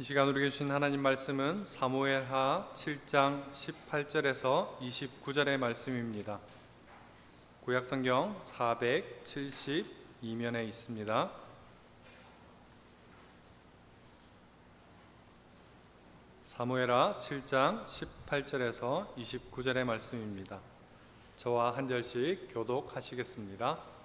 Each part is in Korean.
이 시간 우리에게 주신 하나님 말씀은 사무엘하 7장 18절에서 29절의 말씀입니다. 구약성경 472면에 있습니다. 사무엘하 7장 18절에서 29절의 말씀입니다. 저와 한 절씩 교독하시겠습니다.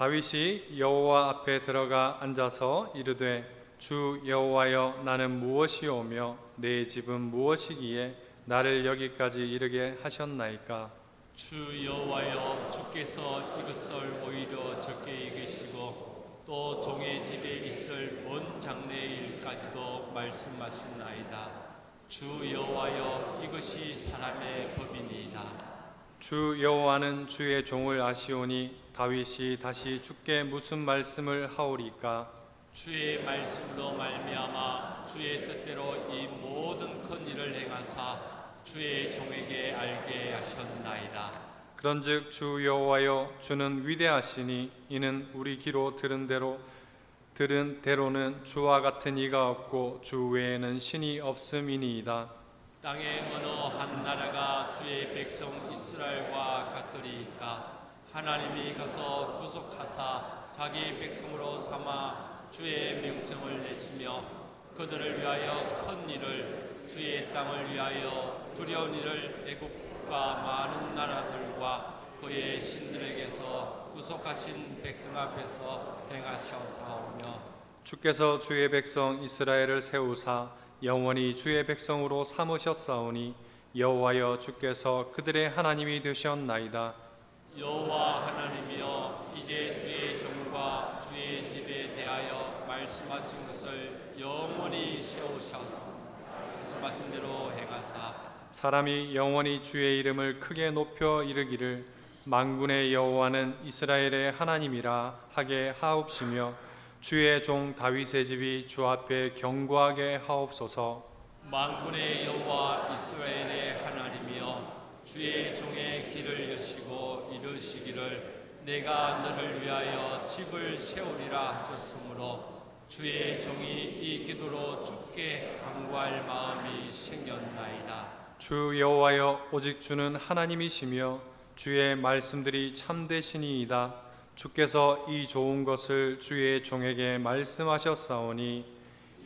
다윗이 여호와 앞에 들어가 앉아서 이르되 주 여호와여 나는 무엇이오며 내 집은 무엇이기에 나를 여기까지 이르게 하셨나이까. 주 여호와여 주께서 이것을 오히려 적게 여기시고 또 종의 집에 있을 온 장래의 일까지도 말씀하셨나이다. 주 여호와여 이것이 사람의 법이니이다. 주 여호와는 주의 종을 아시오니 다윗이 다시 주께 무슨 말씀을 하오리까. 주의 말씀으로 말미암아 주의 뜻대로 이 모든 큰 일을 행하사 주의 종에게 알게 하셨나이다. 그런즉 주 여호와여 주는 위대하시니 이는 우리 귀로 들은 대로는 주와 같은 이가 없고 주 외에는 신이 없음이니이다. 땅에 어느 한 나라가 주의 백성 이스라엘과 같으리이까. 하나님이 가서 구속하사 자기 백성으로 삼아 주의 명성을 내시며 그들을 위하여 큰 일을 주의 땅을 위하여 두려운 일을 애국과 많은 나라들과 그의 신들에게서 구속하신 백성 앞에서 행하셨사오며 주께서 주의 백성 이스라엘을 세우사 영원히 주의 백성으로 삼으셨사오니 여호와여 주께서 그들의 하나님이 되셨나이다. 여호와 하나님이여 이제 주의 종과 주의 집에 대하여 말씀하신 것을 영원히 세우셔서 말씀하신 대로 행하사 사람이 영원히 주의 이름을 크게 높여 이르기를 만군의 여호와는 이스라엘의 하나님이라 하게 하옵시며 주의 종 다윗의 집이 주 앞에 견고하게 하옵소서. 만군의 여호와 이스라엘의 하나님이여 주의 종의 길을 여시고 이르시기를 내가 너를 위하여 집을 세우리라 하셨으므로 주의 종이 이 기도로 주께 간구할 마음이 생겼나이다. 주 여호와여 오직 주는 하나님이시며 주의 말씀들이 참되시니이다. 주께서 이 좋은 것을 주의 종에게 말씀하셨사오니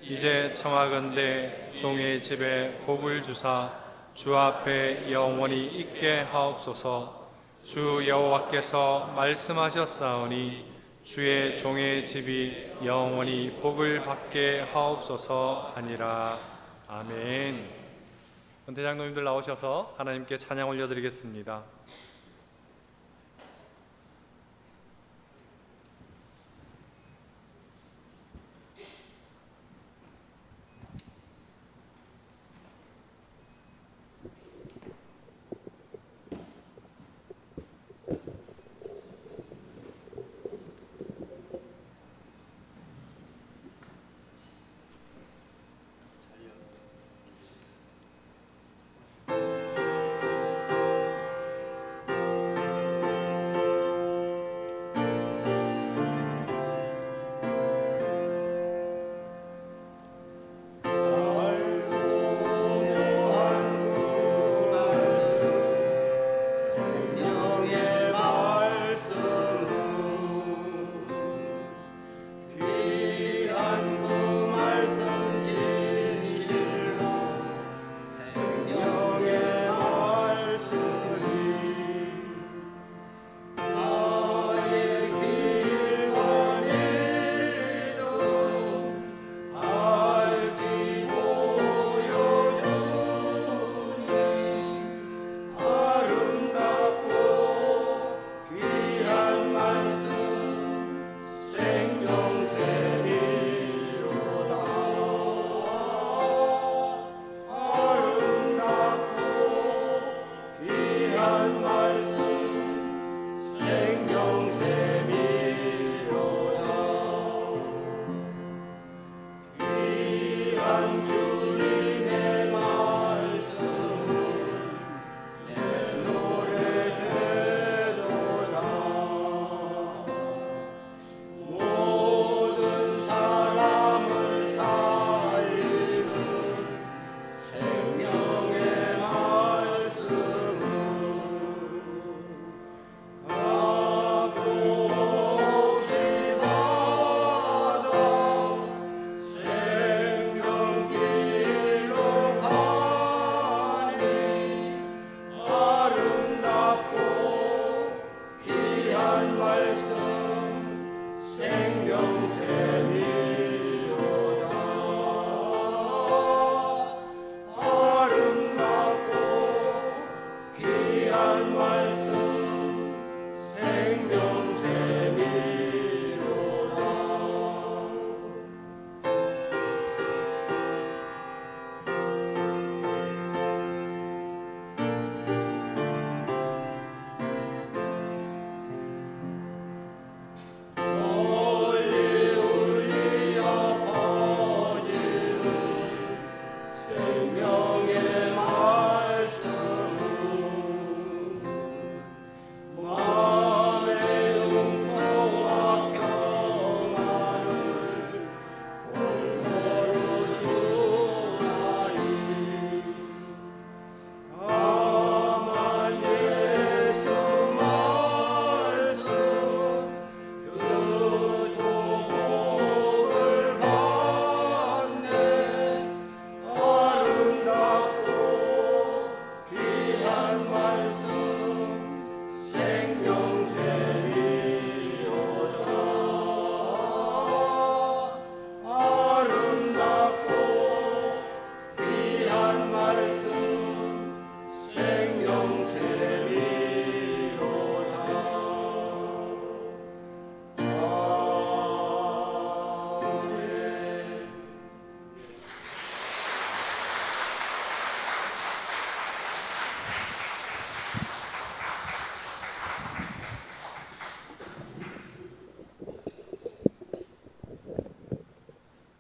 이제 청하건대 종의 집에 복을 주사 주 앞에 영원히 있게 하옵소서. 주 여호와께서 말씀하셨사오니 주의 종의 집이 영원히 복을 받게 하옵소서 하니라. 아멘. 대장로님들 나오셔서 하나님께 찬양 올려드리겠습니다.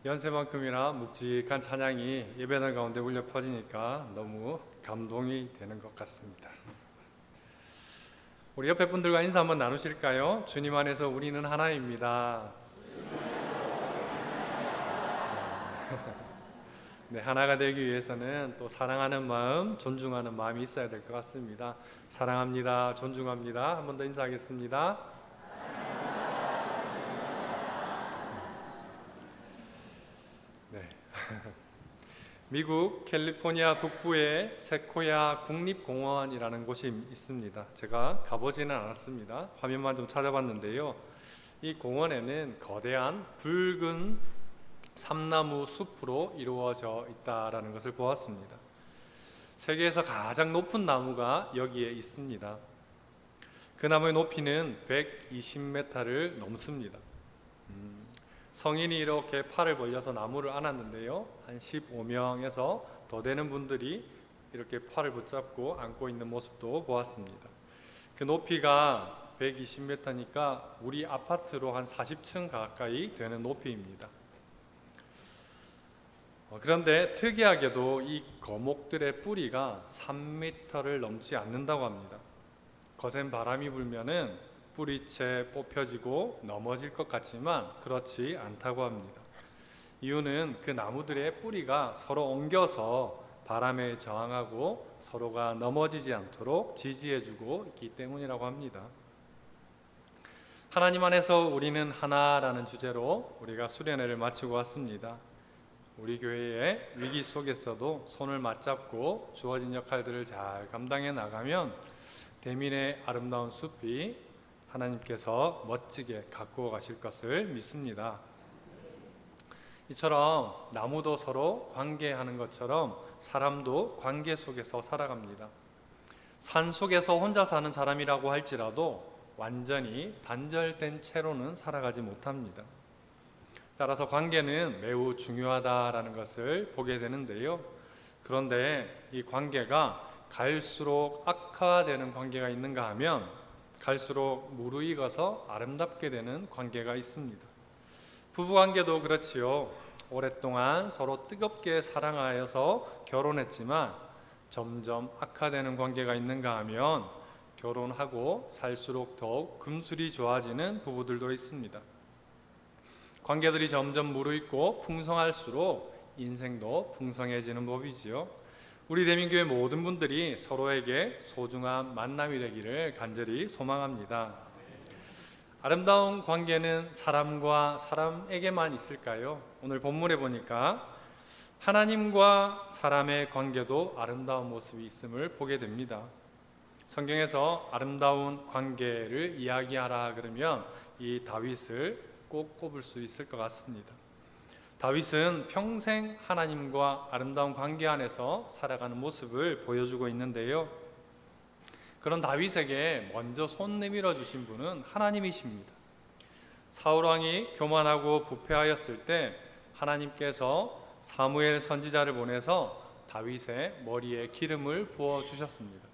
연세만큼이나 묵직한 찬양이 예배당 가운데 울려 퍼지니까 너무 감동이 되는 것 같습니다. 우리 옆에 분들과 인사 한번 나누실까요? 주님 안에서 우리는 하나입니다. 네, 하나가 되기 위해서는 또 사랑하는 마음, 존중하는 마음이 있어야 될 것 같습니다. 사랑합니다. 존중합니다. 한 번 더 인사하겠습니다. 네. 미국 캘리포니아 북부에 세코야 국립공원이라는 곳이 있습니다. 제가 가보지는 않았습니다. 화면만 좀 찾아봤는데요. 이 공원에는 거대한 붉은 삼나무 숲으로 이루어져 있다라는 것을 보았습니다. 세계에서 가장 높은 나무가 여기에 있습니다. 그 나무의 높이는 120m를 넘습니다. 성인이 이렇게 팔을 벌려서 나무를 안았는데요. 한 15명에서 더 되는 분들이 이렇게 팔을 붙잡고 안고 있는 모습도 보았습니다. 그 높이가 120m니까 우리 아파트로 한 40층 가까이 되는 높이입니다. 그런데 특이하게도 이 거목들의 뿌리가 3m를 넘지 않는다고 합니다. 거센 바람이 불면은 뿌리채 뽑혀지고 넘어질 것 같지만 그렇지 않다고 합니다. 이유는 그 나무들의 뿌리가 서로 엉겨서 바람에 저항하고 서로가 넘어지지 않도록 지지해주고 있기 때문이라고 합니다. 하나님 안에서 우리는 하나라는 주제로 우리가 수련회를 마치고 왔습니다. 우리 교회의 위기 속에서도 손을 맞잡고 주어진 역할들을 잘 감당해 나가면 대민의 아름다운 숲이 하나님께서 멋지게 가꾸어 가실 것을 믿습니다. 이처럼 나무도 서로 관계하는 것처럼 사람도 관계 속에서 살아갑니다. 산 속에서 혼자 사는 사람이라고 할지라도 완전히 단절된 채로는 살아가지 못합니다. 따라서 관계는 매우 중요하다라는 것을 보게 되는데요. 그런데 이 관계가 갈수록 악화되는 관계가 있는가 하면 갈수록 무르익어서 아름답게 되는 관계가 있습니다. 부부관계도 그렇지요. 오랫동안 서로 뜨겁게 사랑하여서 결혼했지만 점점 악화되는 관계가 있는가 하면 결혼하고 살수록 더욱 금술이 좋아지는 부부들도 있습니다. 관계들이 점점 무르익고 풍성할수록 인생도 풍성해지는 법이지요. 우리 대민교회 모든 분들이 서로에게 소중한 만남이 되기를 간절히 소망합니다. 아름다운 관계는 사람과 사람에게만 있을까요? 오늘 본문에 보니까 하나님과 사람의 관계도 아름다운 모습이 있음을 보게 됩니다. 성경에서 아름다운 관계를 이야기하라 그러면 이 다윗을 꼭 꼽을 수 있을 것 같습니다. 다윗은 평생 하나님과 아름다운 관계 안에서 살아가는 모습을 보여주고 있는데요. 그런 다윗에게 먼저 손 내밀어 주신 분은 하나님이십니다. 사울 왕이 교만하고 부패하였을 때 하나님께서 사무엘 선지자를 보내서 다윗의 머리에 기름을 부어 주셨습니다.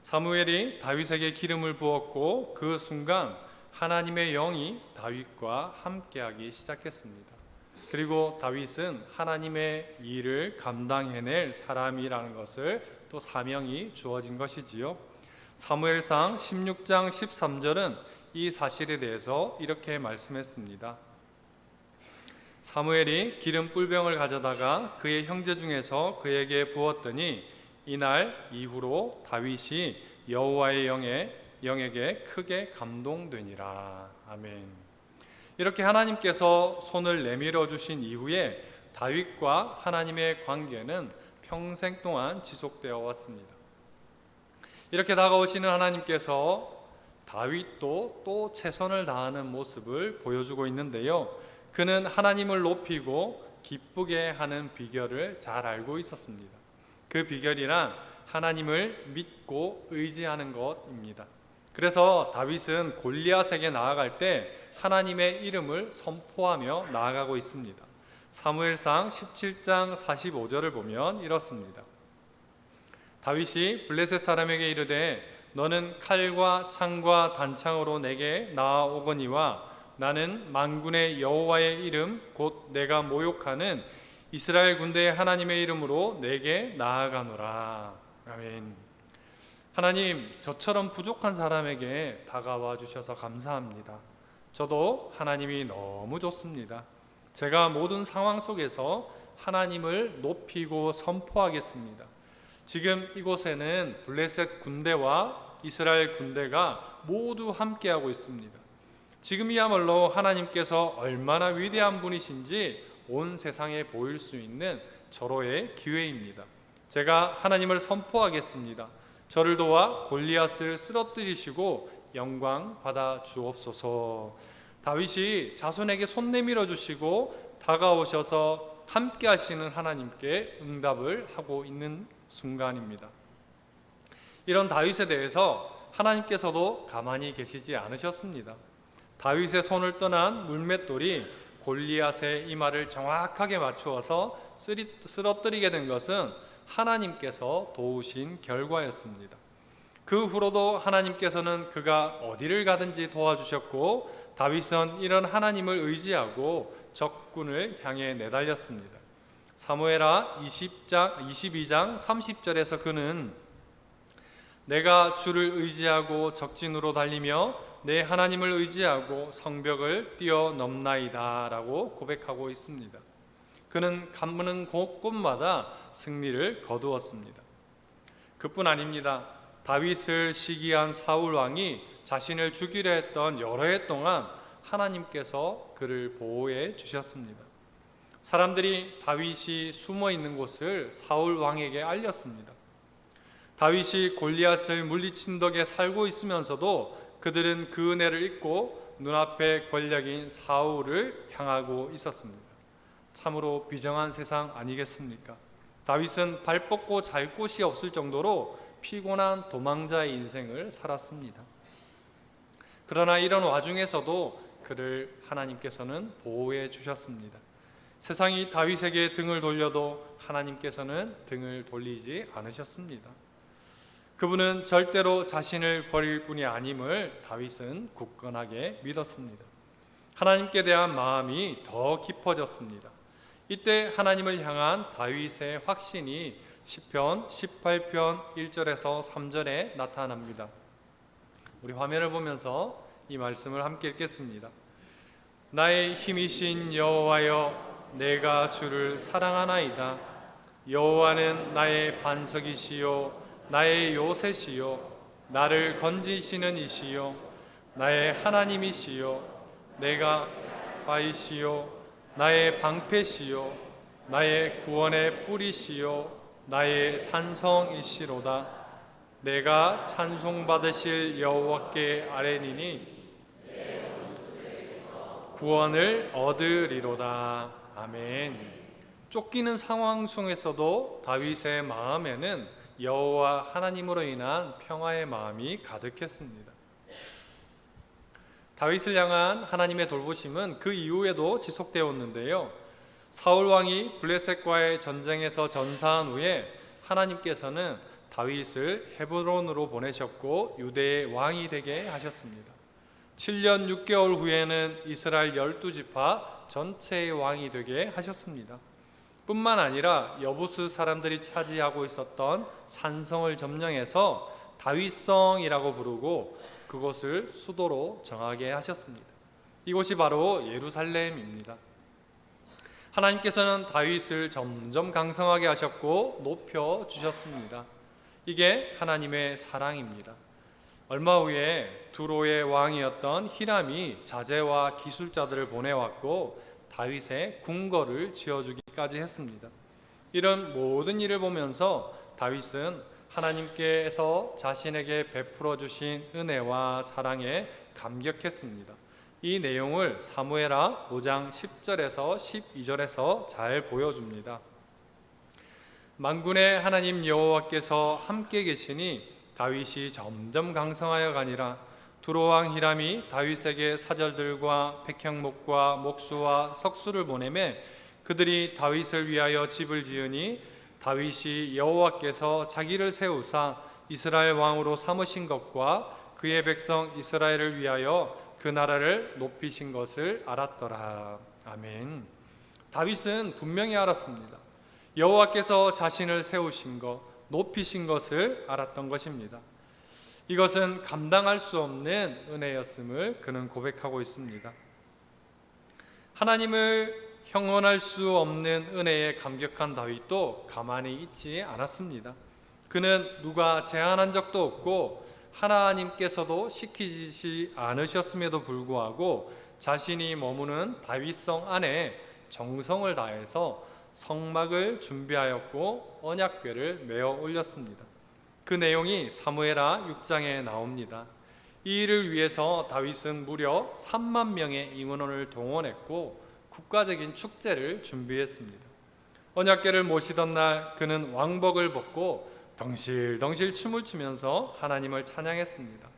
사무엘이 다윗에게 기름을 부었고 그 순간 하나님의 영이 다윗과 함께하기 시작했습니다. 그리고 다윗은 하나님의 일을 감당해낼 사람이라는 것을 또 사명이 주어진 것이지요. 사무엘상 16장 13절은 이 사실에 대해서 이렇게 말씀했습니다. 사무엘이 기름 뿔병을 가져다가 그의 형제 중에서 그에게 부었더니 이날 이후로 다윗이 여호와의 영에게 크게 감동되니라. 아멘. 이렇게 하나님께서 손을 내밀어 주신 이후에 다윗과 하나님의 관계는 평생 동안 지속되어 왔습니다. 이렇게 다가오시는 하나님께서 다윗도 또 최선을 다하는 모습을 보여주고 있는데요. 그는 하나님을 높이고 기쁘게 하는 비결을 잘 알고 있었습니다. 그 비결이란 하나님을 믿고 의지하는 것입니다. 그래서 다윗은 골리앗에게 나아갈 때 하나님의 이름을 선포하며 나아가고 있습니다. 사무엘상 17장 45절을 보면 이렇습니다. 다윗이 블레셋 사람에게 이르되 너는 칼과 창과 단창으로 내게 나아오거니와 나는 만군의 여호와의 이름 곧 내가 모욕하는 이스라엘 군대의 하나님의 이름으로 내게 나아가노라. 아멘. 하나님, 저처럼 부족한 사람에게 다가와 주셔서 감사합니다. 저도 하나님이 너무 좋습니다. 제가 모든 상황 속에서 하나님을 높이고 선포하겠습니다. 지금 이곳에는 블레셋 군대와 이스라엘 군대가 모두 함께하고 있습니다. 지금이야말로 하나님께서 얼마나 위대한 분이신지 온 세상에 보일 수 있는 절호의 기회입니다. 제가 하나님을 선포하겠습니다. 저를 도와 골리앗을 쓰러뜨리시고 영광 받아 주옵소서. 다윗이 자손에게 손 내밀어 주시고 다가오셔서 함께 하시는 하나님께 응답을 하고 있는 순간입니다. 이런 다윗에 대해서 하나님께서도 가만히 계시지 않으셨습니다. 다윗의 손을 떠난 물맷돌이 골리앗의 이마를 정확하게 맞추어서 쓰러뜨리게 된 것은 하나님께서 도우신 결과였습니다. 그 후로도 하나님께서는 그가 어디를 가든지 도와주셨고, 다윗은 이런 하나님을 의지하고 적군을 향해 내달렸습니다. 사무엘하 22장 30절에서 그는 내가 주를 의지하고 적진으로 달리며 내 하나님을 의지하고 성벽을 뛰어넘나이다 라고 고백하고 있습니다. 그는 가는 곳곳마다 승리를 거두었습니다. 그뿐 아닙니다. 다윗을 시기한 사울 왕이 자신을 죽이려 했던 여러 해 동안 하나님께서 그를 보호해 주셨습니다. 사람들이 다윗이 숨어 있는 곳을 사울 왕에게 알렸습니다. 다윗이 골리앗을 물리친 덕에 살고 있으면서도 그들은 그 은혜를 잊고 눈앞의 권력인 사울을 향하고 있었습니다. 참으로 비정한 세상 아니겠습니까? 다윗은 발 뻗고 잘 곳이 없을 정도로 피곤한 도망자의 인생을 살았습니다. 그러나 이런 와중에서도 그를 하나님께서는 보호해 주셨습니다. 세상이 다윗에게 등을 돌려도 하나님께서는 등을 돌리지 않으셨습니다. 그분은 절대로 자신을 버릴 분이 아님을 다윗은 굳건하게 믿었습니다. 하나님께 대한 마음이 더 깊어졌습니다. 이때 하나님을 향한 다윗의 확신이 시편 18편 1절에서 3절에 나타납니다. 우리 화면을 보면서 이 말씀을 함께 읽겠습니다. 나의 힘이신 여호와여, 내가 주를 사랑하나이다. 여호와는 나의 반석이시요 나의 요새시요 나를 건지시는 이시요 나의 하나님이시요 내가 바이시요 나의 방패시요 나의 구원의 뿌리시요 나의 산성이시로다. 내가 찬송받으실 여호와께 아뢰니니 구원을 얻으리로다. 아멘. 쫓기는 상황 속에서도 다윗의 마음에는 여호와 하나님으로 인한 평화의 마음이 가득했습니다. 다윗을 향한 하나님의 돌보심은 그 이후에도 지속되었는데요. 사울 왕이 블레셋과의 전쟁에서 전사한 후에 하나님께서는 다윗을 헤브론으로 보내셨고 유대의 왕이 되게 하셨습니다. 7년 6개월 후에는 이스라엘 12지파 전체의 왕이 되게 하셨습니다. 뿐만 아니라 여부스 사람들이 차지하고 있었던 산성을 점령해서 다윗성이라고 부르고 그곳을 수도로 정하게 하셨습니다. 이곳이 바로 예루살렘입니다. 하나님께서는 다윗을 점점 강성하게 하셨고 높여 주셨습니다. 이게 하나님의 사랑입니다. 얼마 후에 두로의 왕이었던 히람이 자제와 기술자들을 보내왔고 다윗의 궁궐을 지어주기까지 했습니다. 이런 모든 일을 보면서 다윗은 하나님께서 자신에게 베풀어 주신 은혜와 사랑에 감격했습니다. 이 내용을 사무엘하 5장 10절에서 12절에서 잘 보여줍니다. 만군의 하나님 여호와께서 함께 계시니 다윗이 점점 강성하여 가니라. 두로왕 히람이 다윗에게 사절들과 백향목과 목수와 석수를 보내매 그들이 다윗을 위하여 집을 지으니 다윗이 여호와께서 자기를 세우사 이스라엘 왕으로 삼으신 것과 그의 백성 이스라엘을 위하여 그 나라를 높이신 것을 알았더라. 아멘. 다윗은 분명히 알았습니다. 여호와께서 자신을 세우신 것, 높이신 것을 알았던 것입니다. 이것은 감당할 수 없는 은혜였음을 그는 고백하고 있습니다. 하나님을 형언할 수 없는 은혜에 감격한 다윗도 가만히 있지 않았습니다. 그는 누가 제한한 적도 없고 하나님께서도 시키지 않으셨음에도 불구하고 자신이 머무는 다윗성 안에 정성을 다해서 성막을 준비하였고 언약궤를 메어 올렸습니다. 그 내용이 사무엘하 6장에 나옵니다. 이 일을 위해서 다윗은 무려 3만 명의 임원을 동원했고 국가적인 축제를 준비했습니다. 언약궤를 모시던 날 그는 왕복을 벗고 덩실덩실 춤을 추면서 하나님을 찬양했습니다.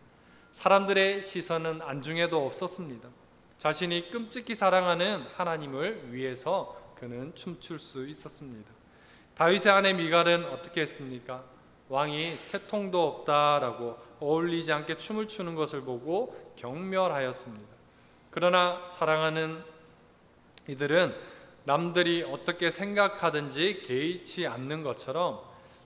사람들의 시선은 안중에도 없었습니다. 자신이 끔찍히 사랑하는 하나님을 위해서 그는 춤출 수 있었습니다. 다윗의 아내 미갈은 어떻게 했습니까? 왕이 채통도 없다라고 어울리지 않게 춤을 추는 것을 보고 경멸하였습니다. 그러나 사랑하는 이들은 남들이 어떻게 생각하든지 개의치 않는 것처럼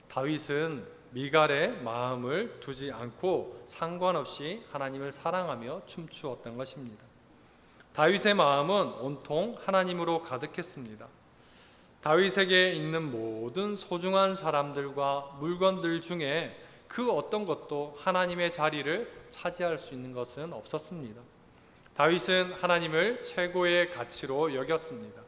다윗은 미갈의 마음을 두지 않고 상관없이 하나님을 사랑하며 춤추었던 것입니다. 다윗의 마음은 온통 하나님으로 가득했습니다. 다윗에게 있는 모든 소중한 사람들과 물건들 중에 그 어떤 것도 하나님의 자리를 차지할 수 있는 것은 없었습니다. 다윗은 하나님을 최고의 가치로 여겼습니다.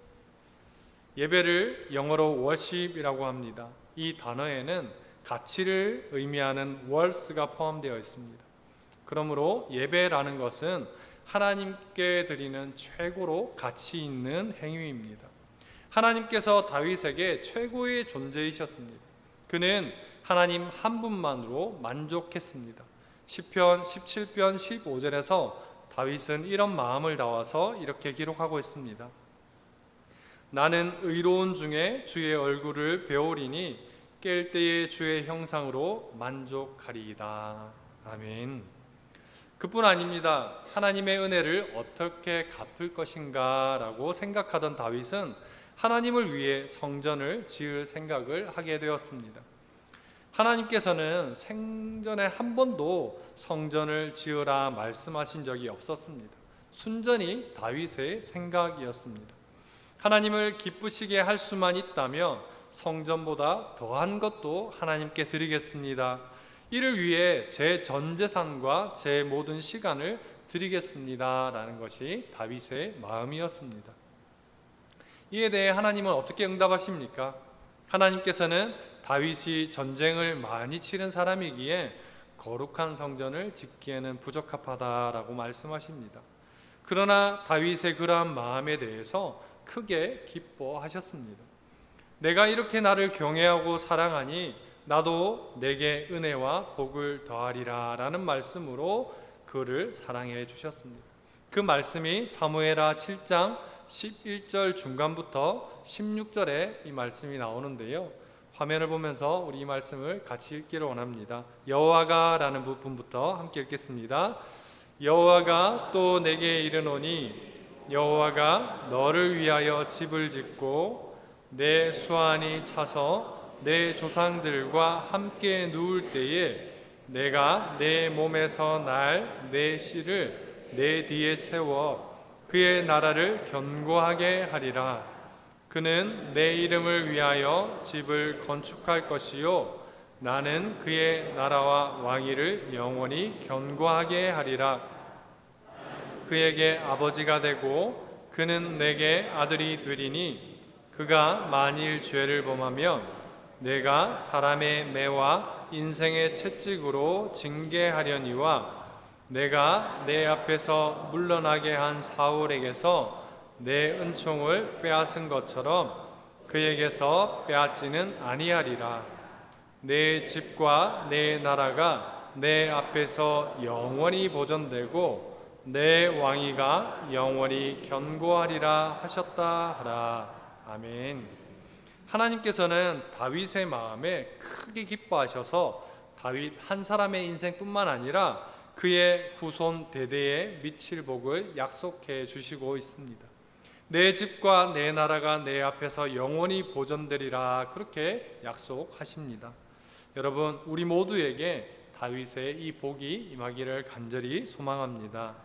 예배를 영어로 worship이라고 합니다. 이 단어에는 가치를 의미하는 worth가 포함되어 있습니다. 그러므로 예배라는 것은 하나님께 드리는 최고로 가치 있는 행위입니다. 하나님께서 다윗에게 최고의 존재이셨습니다. 그는 하나님 한 분만으로 만족했습니다. 시편 17편 15절에서 다윗은 이런 마음을 담아서 이렇게 기록하고 있습니다. 나는 의로운 중에 주의 얼굴을 배우리니 깰 때에 주의 형상으로 만족하리이다. 아멘. 그뿐 아닙니다. 하나님의 은혜를 어떻게 갚을 것인가 라고 생각하던 다윗은 하나님을 위해 성전을 지을 생각을 하게 되었습니다. 하나님께서는 생전에 한 번도 성전을 지으라 말씀하신 적이 없었습니다. 순전히 다윗의 생각이었습니다. 하나님을 기쁘시게 할 수만 있다면 성전보다 더한 것도 하나님께 드리겠습니다. 이를 위해 제 전 재산과 제 모든 시간을 드리겠습니다 라는 것이 다윗의 마음이었습니다. 이에 대해 하나님은 어떻게 응답하십니까? 하나님께서는 다윗이 전쟁을 많이 치른 사람이기에 거룩한 성전을 짓기에는 부적합하다라고 말씀하십니다. 그러나 다윗의 그러한 마음에 대해서 크게 기뻐하셨습니다. 내가 이렇게 나를 경외하고 사랑하니 나도 내게 은혜와 복을 더하리라 라는 말씀으로 그를 사랑해 주셨습니다. 그 말씀이 사무엘하 7장 11절 중간부터 16절에 이 말씀이 나오는데요. 화면을 보면서 우리 이 말씀을 같이 읽기를 원합니다. 여호와가 라는 부분부터 함께 읽겠습니다. 여호와가 또 내게 이르노니 여호와가 너를 위하여 집을 짓고 내 수완이 차서 내 조상들과 함께 누울 때에 내가 내 몸에서 날 내 씨를 내 뒤에 세워 그의 나라를 견고하게 하리라. 그는 내 이름을 위하여 집을 건축할 것이요 나는 그의 나라와 왕위를 영원히 견고하게 하리라. 그에게 아버지가 되고 그는 내게 아들이 되리니 그가 만일 죄를 범하면 내가 사람의 매와 인생의 채찍으로 징계하려니와 내가 내 앞에서 물러나게 한 사울에게서 내 은총을 빼앗은 것처럼 그에게서 빼앗지는 아니하리라. 내 집과 내 나라가 내 앞에서 영원히 보존되고 내 왕위가 영원히 견고하리라 하셨다 하라. 아멘. 하나님께서는 다윗의 마음에 크게 기뻐하셔서 다윗 한 사람의 인생뿐만 아니라 그의 후손 대대에 미칠 복을 약속해 주시고 있습니다. 내 집과 내 나라가 내 앞에서 영원히 보존되리라, 그렇게 약속하십니다. 여러분, 우리 모두에게 다윗의 이 복이 임하기를 간절히 소망합니다.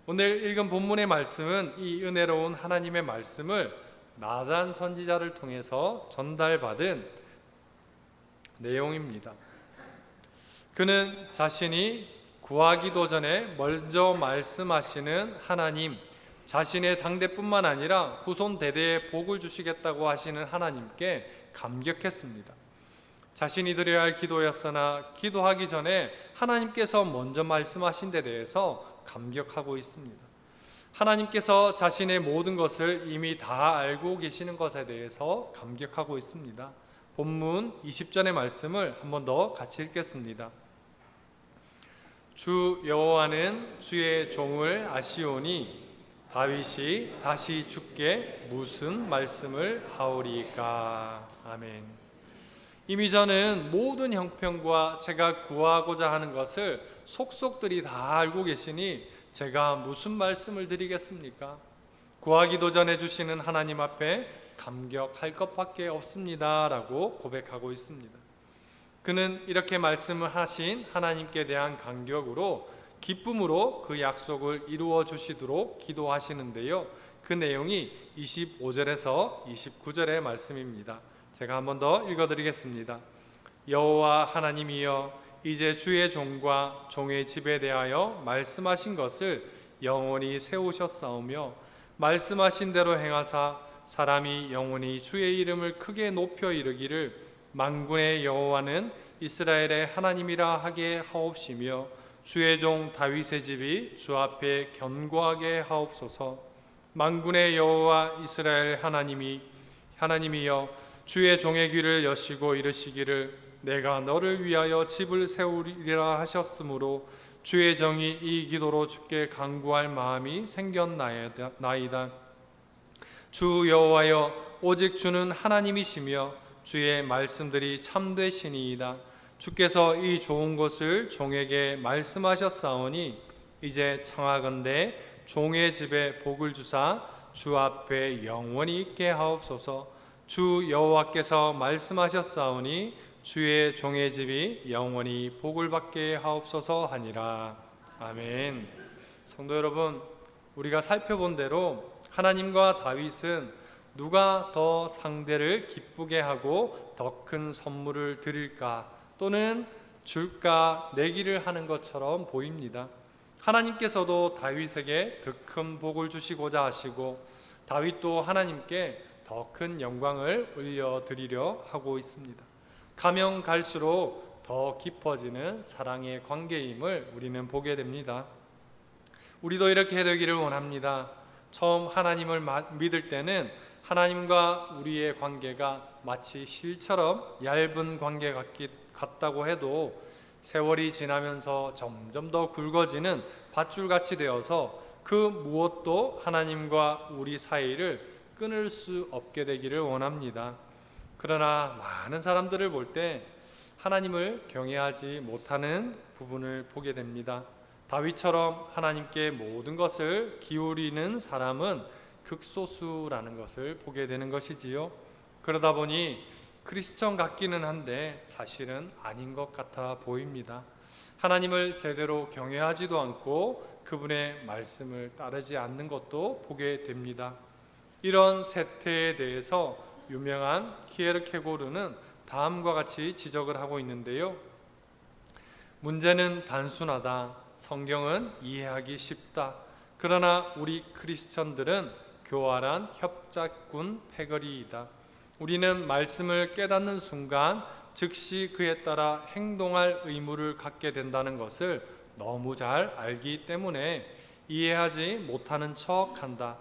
오늘 읽은 본문의 말씀은 이 은혜로운 하나님의 말씀을 나단 선지자를 통해서 전달받은 내용입니다. 그는 자신이 구하기도 전에 먼저 말씀하시는 하나님, 자신의 당대뿐만 아니라 후손 대대에 복을 주시겠다고 하시는 하나님께 감격했습니다. 자신이 드려야 할 기도였으나 기도하기 전에 하나님께서 먼저 말씀하신 데 대해서 감격하고 있습니다. 하나님께서 자신의 모든 것을 이미 다 알고 계시는 것에 대해서 감격하고 있습니다. 본문 20절의 말씀을 한 번 더 같이 읽겠습니다. 주 여호와는 주의 종을 아시오니 다윗이 다시 주께 무슨 말씀을 하오리까. 아멘. 이미 저는 모든 형편과 제가 구하고자 하는 것을 속속들이 다 알고 계시니 제가 무슨 말씀을 드리겠습니까? 구하기도 전에 주시는 하나님 앞에 감격할 것밖에 없습니다 라고 고백하고 있습니다. 그는 이렇게 말씀을 하신 하나님께 대한 감격으로 기쁨으로 그 약속을 이루어 주시도록 기도하시는데요, 그 내용이 25절에서 29절의 말씀입니다. 제가 한 번 더 읽어드리겠습니다. 여호와 하나님이여, 이제 주의 종과 종의 집에 대하여 말씀하신 것을 영원히 세우셨사오며 말씀하신 대로 행하사 사람이 영원히 주의 이름을 크게 높여 이르기를 만군의 여호와는 이스라엘의 하나님이라 하게 하옵시며 주의 종 다윗의 집이 주 앞에 견고하게 하옵소서. 만군의 여호와 이스라엘 하나님이여, 주의 종의 귀를 여시고 이르시기를 내가 너를 위하여 집을 세우리라 하셨으므로 주의 정이 이 기도로 주께 간구할 마음이 생겼나이다. 주 여호와여, 오직 주는 하나님이시며 주의 말씀들이 참되시니이다. 주께서 이 좋은 것을 종에게 말씀하셨사오니 이제 청하건대 종의 집에 복을 주사 주 앞에 영원히 있게 하옵소서. 주 여호와께서 말씀하셨사오니 주의 종의 집이 영원히 복을 받게 하옵소서 하니라. 아멘. 성도 여러분, 우리가 살펴본 대로 하나님과 다윗은 누가 더 상대를 기쁘게 하고 더 큰 선물을 드릴까 또는 줄까 내기를 하는 것처럼 보입니다. 하나님께서도 다윗에게 더 큰 복을 주시고자 하시고 다윗도 하나님께 더 큰 영광을 올려드리려 하고 있습니다. 가면 갈수록 더 깊어지는 사랑의 관계임을 우리는 보게 됩니다. 우리도 이렇게 되기를 원합니다. 처음 하나님을 믿을 때는 하나님과 우리의 관계가 마치 실처럼 얇은 관계 같다고 해도 세월이 지나면서 점점 더 굵어지는 밧줄같이 되어서 그 무엇도 하나님과 우리 사이를 끊을 수 없게 되기를 원합니다. 그러나 많은 사람들을 볼 때 하나님을 경외하지 못하는 부분을 보게 됩니다. 다윗처럼 하나님께 모든 것을 기울이는 사람은 극소수라는 것을 보게 되는 것이지요. 그러다 보니 크리스천 같기는 한데 사실은 아닌 것 같아 보입니다. 하나님을 제대로 경외하지도 않고 그분의 말씀을 따르지 않는 것도 보게 됩니다. 이런 세태에 대해서 유명한 키에르케고르는 다음과 같이 지적을 하고 있는데요. 문제는 단순하다. 성경은 이해하기 쉽다. 그러나 우리 크리스천들은 교활한 협작꾼 패거리이다. 우리는 말씀을 깨닫는 순간 즉시 그에 따라 행동할 의무를 갖게 된다는 것을 너무 잘 알기 때문에 이해하지 못하는 척한다.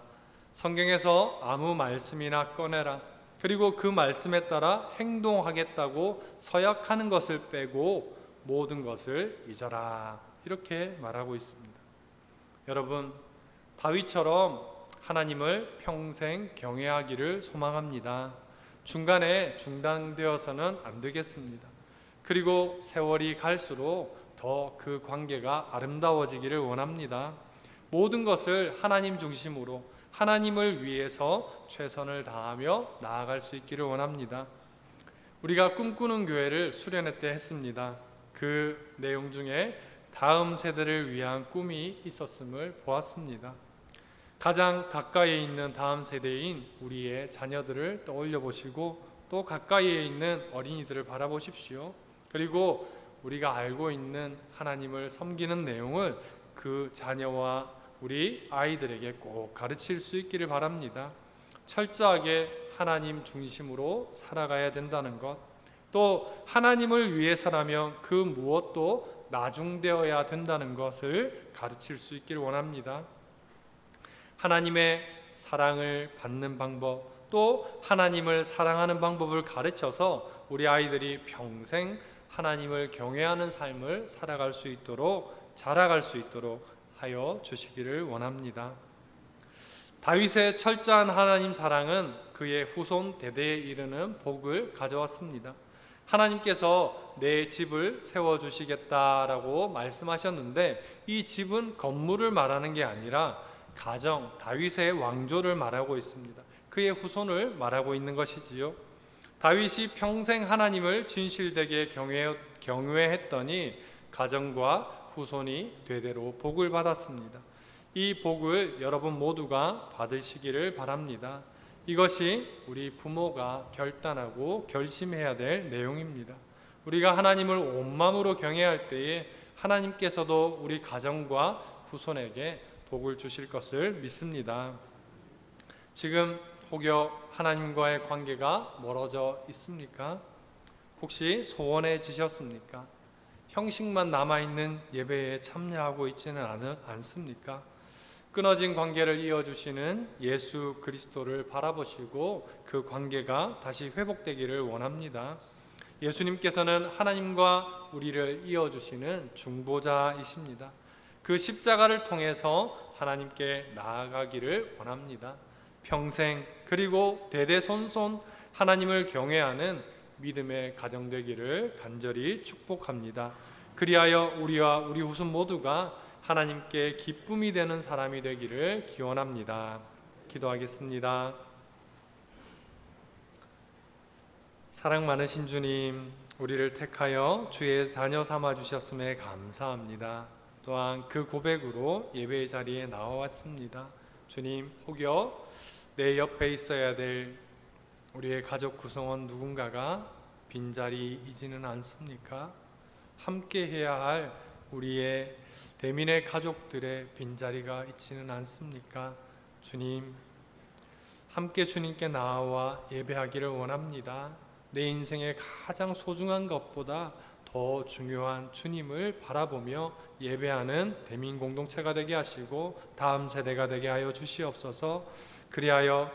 성경에서 아무 말씀이나 꺼내라. 그리고 그 말씀에 따라 행동하겠다고 서약하는 것을 빼고 모든 것을 잊어라. 이렇게 말하고 있습니다. 여러분, 다윗처럼 하나님을 평생 경외하기를 소망합니다. 중간에 중단되어서는 안 되겠습니다. 그리고 세월이 갈수록 더 그 관계가 아름다워지기를 원합니다. 모든 것을 하나님 중심으로 하나님을 위해서 최선을 다하며 나아갈 수 있기를 원합니다. 우리가 꿈꾸는 교회를 수련회 때 했습니다. 그 내용 중에 다음 세대를 위한 꿈이 있었음을 보았습니다. 가장 가까이에 있는 다음 세대인 우리의 자녀들을 떠올려 보시고 또 가까이에 있는 어린이들을 바라보십시오. 그리고 우리가 알고 있는 하나님을 섬기는 내용을 그 자녀와 우리 아이들에게 꼭 가르칠 수 있기를 바랍니다. 철저하게 하나님 중심으로 살아가야 된다는 것, 또 하나님을 위해서라면 그 무엇도 나중되어야 된다는 것을 가르칠 수 있기를 원합니다. 하나님의 사랑을 받는 방법, 또 하나님을 사랑하는 방법을 가르쳐서 우리 아이들이 평생 하나님을 경외하는 삶을 살아갈 수 있도록, 자라갈 수 있도록 하여 주시기를 원합니다. 다윗의 철저한 하나님 사랑은 그의 후손 대대에 이르는 복을 가져왔습니다. 하나님께서 내 집을 세워주시겠다라고 말씀하셨는데, 이 집은 건물을 말하는 게 아니라 가정, 다윗의 왕조를 말하고 있습니다. 그의 후손을 말하고 있는 것이지요. 다윗이 평생 하나님을 진실되게 경외했더니 가정과 후손이 대대로 복을 받았습니다. 이 복을 여러분 모두가 받으시기를 바랍니다. 이것이 우리 부모가 결단하고 결심해야 될 내용입니다. 우리가 하나님을 온 마음으로 경외할 때에 하나님께서도 우리 가정과 후손에게 복을 주실 것을 믿습니다. 지금 혹여 하나님과의 관계가 멀어져 있습니까? 혹시 소원해지셨습니까? 형식만 남아있는 예배에 참여하고 있지는 않습니까? 끊어진 관계를 이어주시는 예수 그리스도를 바라보시고 그 관계가 다시 회복되기를 원합니다. 예수님께서는 하나님과 우리를 이어주시는 중보자이십니다. 그 십자가를 통해서 하나님께 나아가기를 원합니다. 평생 그리고 대대손손 하나님을 경외하는 믿음의 가정 되기를 간절히 축복합니다. 그리하여 우리와 우리 후손 모두가 하나님께 기쁨이 되는 사람이 되기를 기원합니다. 기도하겠습니다. 사랑 많으신 주님, 우리를 택하여 주의 자녀 삼아 주셨음에 감사합니다. 또한 그 고백으로 예배의 자리에 나와왔습니다. 주님, 혹여 내 옆에 있어야 될 우리의 가족 구성원 누군가가 빈자리이지는 않습니까? 함께 해야 할 우리의 대민의 가족들의 빈자리가 있지는 않습니까? 주님, 함께 주님께 나와 예배하기를 원합니다. 내 인생의 가장 소중한 것보다 더 중요한 주님을 바라보며 예배하는 대민 공동체가 되게 하시고 다음 세대가 되게 하여 주시옵소서. 그리하여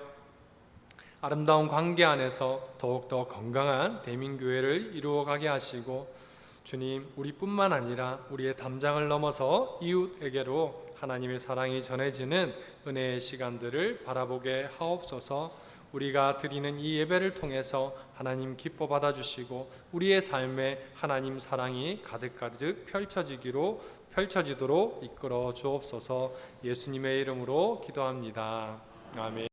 아름다운 관계 안에서 더욱더 건강한 대민교회를 이루어가게 하시고, 주님, 우리뿐만 아니라 우리의 담장을 넘어서 이웃에게로 하나님의 사랑이 전해지는 은혜의 시간들을 바라보게 하옵소서. 우리가 드리는 이 예배를 통해서 하나님 기뻐 받아주시고 우리의 삶에 하나님 사랑이 가득가득 펼쳐지도록 이끌어 주옵소서. 예수님의 이름으로 기도합니다. 아멘.